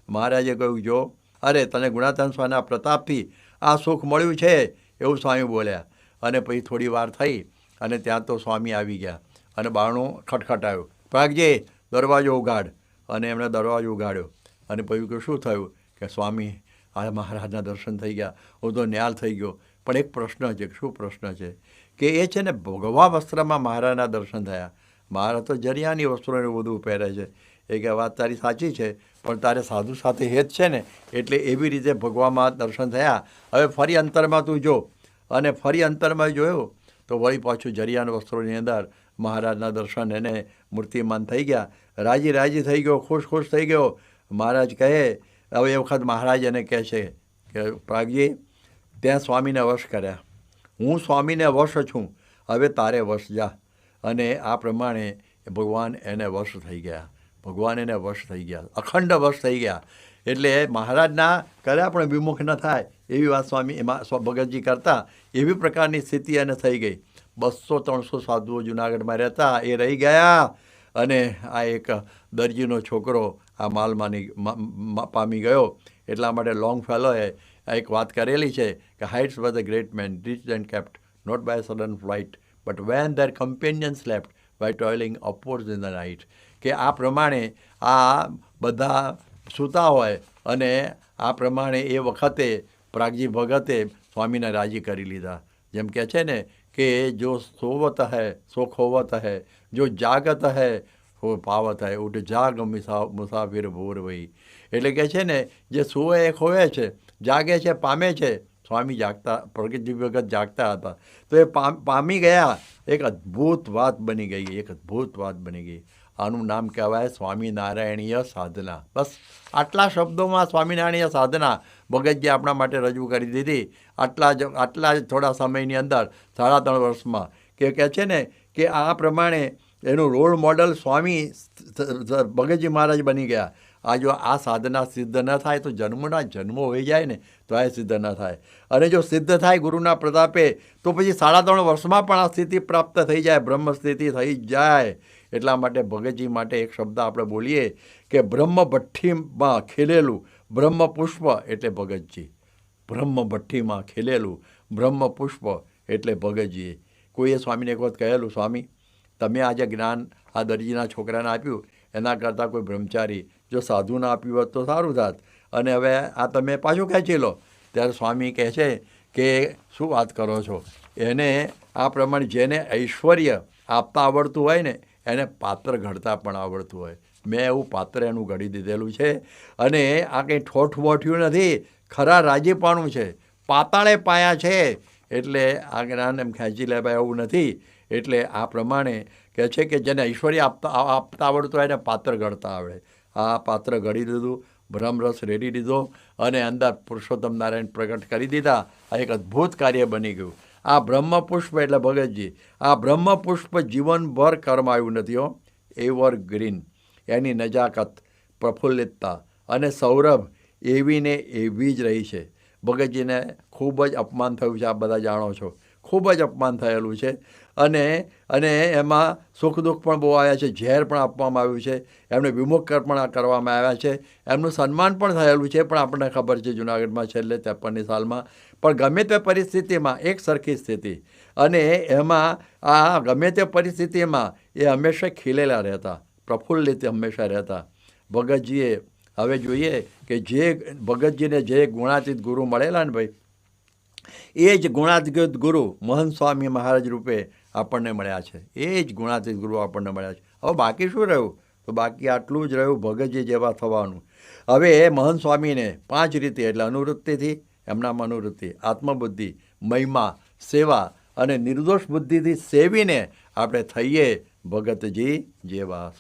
[SPEAKER 1] મહારાજે કહ્યું જો અરે તને ગુણાતીત સ્વામીના પ્રતાપથી આ સુખ મળ્યું છે એવું સ્વામી બોલ્યા. અને પછી થોડી વાર થઈ અને ત્યાં તો સ્વામી આવી ગયા અને બારણું ખટખટાયું, પ્રાગજી દરવાજો ઉગાડ. અને એમણે દરવાજો ઉગાડ્યો અને પછી કે શું થયું કે સ્વામી આ મહારાજના દર્શન થઈ ગયા, હું તો ન્યાલ થઈ ગયો. પણ એક પ્રશ્ન છે. શું પ્રશ્ન છે? કે એ છે ને ભગવા વસ્ત્રમાં મહારાજના દર્શન થયા. મહારાજ તો જરિયાની વસ્ત્રોને બધું પહેરે છે. એ કે વાત તારી સાચી છે, પણ તારે સાધુ સાથે હેત છે ને, એટલે એવી રીતે ભગવામાં દર્શન થયા. હવે ફરી અંતરમાં તું જો. અને ફરી અંતરમાં જોયો તો વળી પાછું જરિયાના વસ્ત્રોની અંદર મહારાજના દર્શન એને મૂર્તિમાન થઈ ગયા. રાજી રાજી થઈ ગયો, ખુશ ખુશ થઈ ગયો. મહારાજ કહે, હવે એ વખત મહારાજ એને કહે છે કે પ્રાગજી ત્યાં સ્વામીને વશ કર્યા, હું સ્વામીને વશ છું, હવે તારે વશ જા. અને આ પ્રમાણે ભગવાન એને વશ થઈ ગયા. ભગવાન એને વશ થઈ ગયા, અખંડ વશ થઈ ગયા. એટલે મહારાજના કર્યા પણ વિમુખ ન થાય એવી વાત સ્વામી એમાં ભગતજી કરતા. એવી પ્રકારની સ્થિતિ એને થઈ ગઈ. 200-300 સાધુઓ જુનાગઢમાં રહેતા, એ રહી ગયા. અને આ એક દરજીનો છોકરો આ માલમાની પામી ગયો. એટલા માટે લોંગ ફેલોએ આ એક વાત કરેલી છે કે heights was a great man, reach and kept not by sudden flight but when their companions left by toiling upwards in the night. કે આ પ્રમાણે આ બધા સૂતા હોય અને આ પ્રમાણે એ વખતે પ્રાગજી ભગતે સ્વામીને રાજી કરી લીધા. જેમ કહે છે ને કે જો સોવત હૈ સો ખોવત હૈ, જો જાગત હૈ સો પાવત હૈ, ઉઠ જાગ મુસાફિર ભોર વહી. એટલે કહે છે ને જે સુવે એ ખોવે છે, જાગે છે પામે છે. સ્વામી જાગતા, પ્રગતિ ભગત જાગતા હતા તો એ પામી ગયા. એક અદ્ભુત વાત બની ગઈ, એક અદ્ભુત વાત બની ગઈ. આનું નામ કહેવાય સ્વામિનારાયણીય સાધના. બસ આટલા શબ્દોમાં સ્વામિનારાયણીય સાધના ભગતજી આપણા માટે રજૂ કરી દીધી. આટલા જ થોડા સમયની અંદર 3.5 વર્ષમાં. કે કહે છે ને કે આ પ્રમાણે એનું રોલ મોડલ સ્વામી ભગતજી મહારાજ બની ગયા. આ જો આ સાધના સિદ્ધ ન થાય તો જન્મના જન્મો હોઈ જાય ને તો આ સિદ્ધ ન થાય. અને જો સિદ્ધ થાય ગુરુના પ્રતાપે તો પછી 3.5 વર્ષમાં પણ આ સ્થિતિ પ્રાપ્ત થઈ જાય, બ્રહ્મ સ્થિતિ થઈ જાય. એટલા માટે ભગતજી માટે એક શબ્દ આપણે બોલીએ કે બ્રહ્મ ભઠ્ઠીમાં ખીલેલું બ્રહ્મ પુષ્પ એટલે ભગતજી. બ્રહ્મ ભઠ્ઠીમાં ખીલેલું બ્રહ્મ પુષ્પ એટલે ભગતજી. કોઈએ સ્વામીને એક વખત કહેલું, સ્વામી તમે આજે જ્ઞાન આ દરજીના છોકરાને આપ્યું, એના કરતાં કોઈ બ્રહ્મચારી જો સાધુને આપ્યું હોત તો સારું થાત, અને હવે આ તમે પાછું ખેંચી લો. ત્યારે સ્વામી કહે છે કે શું વાત કરો છો? એને આ પ્રમાણે જેને ઐશ્વર્ય આપતા આવડતું હોય ને એને પાત્ર ઘડતા પણ આવડતું હોય. મેં એવું પાત્ર એનું ઘડી દીધેલું છે. અને આ કંઈ ઠોઠ બોઠ્યું નથી, ખરા રાજીપાણું છે, પાતાળે પાયા છે. એટલે આ જ્ઞાન એમ ખેંચી લેવાય એવું નથી. એટલે આ પ્રમાણે કહે છે કે જેને ઐશ્વર્ય આપતા આવડતું હોય એને પાત્ર ઘડતા આવડે. આ પાત્ર ઘડી દીધું, બ્રહ્મરસ રેડી દીધો અને અંદર પુરુષોત્તમ નારાયણ પ્રગટ કરી દીધા. આ એક અદ્ભુત કાર્ય બની ગયું. આ બ્રહ્મપુષ્પ એટલે ભગતજી. આ બ્રહ્મપુષ્પ જીવનભર કર્મ આવ્યું નથી હો. એવર ગ્રીન, એની નજાકત, પ્રફુલ્લિતતા અને સૌરભ એવી ને એવી જ રહી છે. ભગતજીને ખૂબ જ અપમાન થયું છે, આ બધા જાણો છો. ખૂબ જ અપમાન થયેલું છે. અને એમાં સુખ દુઃખ પણ બહુ આવ્યા છે, ઝેર પણ આપવામાં આવ્યું છે, એમને વિમુખ પણ કરવામાં આવ્યા છે, એમનું સન્માન પણ થયેલું છે. પણ આપણને ખબર છે જુનાગઢમાં છેલ્લે 53ની સાલમાં પણ ગમે તે પરિસ્થિતિમાં એક સરખી સ્થિતિ. અને એમાં આ ગમે તે પરિસ્થિતિમાં એ હંમેશા ખીલેલા રહેતા, પ્રફુલ્લિત હંમેશા રહેતા. ભગતજીએ હવે જોઈએ કે જે ભગતજીને જે ગુણાતીત ગુરુ મળેલા ને ભાઈ, એ જ ગુણાતીત ગુરુ મહંત સ્વામી મહારાજ રૂપે આપણને મળ્યા છે. એ જ ગુણાતીત ગુરુ આપણને મળ્યા છે. હવે બાકી શું રહ્યું? તો બાકી આટલું જ રહ્યું, ભગતજી જેવા થવાનું. હવે મહંત સ્વામીને 5 રીતે એટલે અનુવૃત્તિથી, એમનામાં અનુવૃત્તિ, આત્મબુદ્ધિ, મહિમા, સેવા અને નિર્દોષ બુદ્ધિથી સેવીને આપણે થઈએ ભગતજી જેવા.